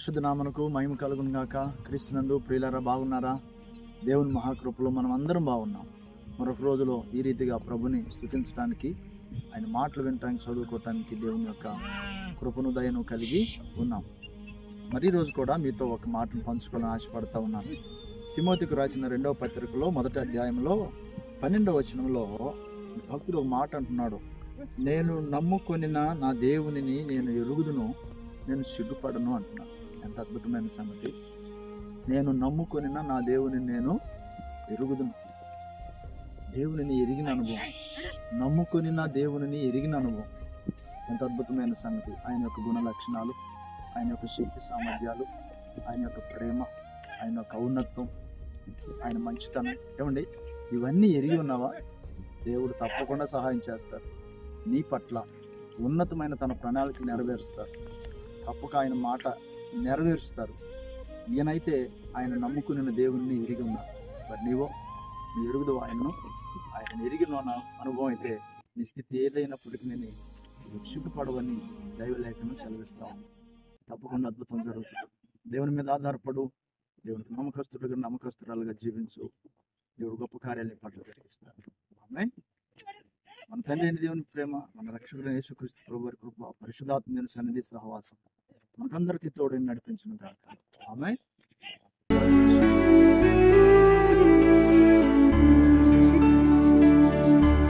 పరిశుద్ధ నామమునకు మహిమ కలుగును గాక. క్రీస్తునందు ప్రియులారా బాగున్నారా? దేవుని మహాకృపలో మనం అందరం బాగున్నాం. మరొక రోజులో ఈ రీతిగా ప్రభుని స్తుతించడానికి, ఆయన మాటలు వినటానికి, చదువుకోవటానికి దేవుని యొక్క కృపను దయను కలిగి ఉన్నాం. మరి ఈ రోజు కూడా మీతో ఒక మాటను పంచుకోవాలని ఆశపడతా ఉన్నాను. తిమోతికి రాసిన 2వ పత్రికలో 1వ అధ్యాయంలో 12వ వచనంలో భక్తుడు ఒక మాట అంటున్నాడు, నేను నమ్ముకొనిన నా దేవునిని నేను ఎరుగుదును, నేను సిగ్గుపడను అంటున్నాను. ఎంత అద్భుతమైన సంగతి! నేను నమ్ముకొనిన నా దేవునిని నేను ఎరుగుదును. దేవునిని ఎరిగిన అనుభవం, నమ్ముకొనిన దేవునిని ఎరిగిన అనుభవం ఎంత అద్భుతమైన సంగతి! ఆయన యొక్క గుణ లక్షణాలు, ఆయన యొక్క శక్తి సామర్థ్యాలు, ఆయన యొక్క ప్రేమ, ఆయన యొక్క ఔన్నత్వం, ఆయన మంచితనం, ఏమండి ఇవన్నీ ఎరిగి ఉన్నావా? దేవుడు తప్పకుండా సహాయం చేస్తారు. నీ పట్ల ఉన్నతమైన తన ప్రణాళిక నెరవేరుస్తారు. తప్పక ఆయన మాట నెరవేరుస్తారు. ఈయనైతే ఆయన నమ్ముకున్న దేవుణ్ణి ఎరిగి ఉన్నారు. మరి నీ ఎరుగుదు ఆయనను. ఆయన ఎరిగిన అనుభవం అయితే నీ స్థితి ఏదైనప్పటికీ నేను సిగ్గుపడవని దైవలేఖను సెలవిస్తాను. తప్పకుండా అద్భుతం జరుగుతుంది. దేవుని మీద ఆధారపడు. దేవునికి నమ్మకస్తురాలుగా జీవించు. దేవుడు గొప్ప కార్యాలని పట్ల జరిగిస్తారు. ఆమేన్. మన తండ్రి అయిన దేవుని ప్రేమ, మన రక్షకుడైన యేసుక్రీస్తు ప్రభువారి కృప, పరిశుద్ధాత్మ దేవుని సన్నిధి సహవాసం మనకందరికీ తోడని నడిపించును గాక. ఆమేన్.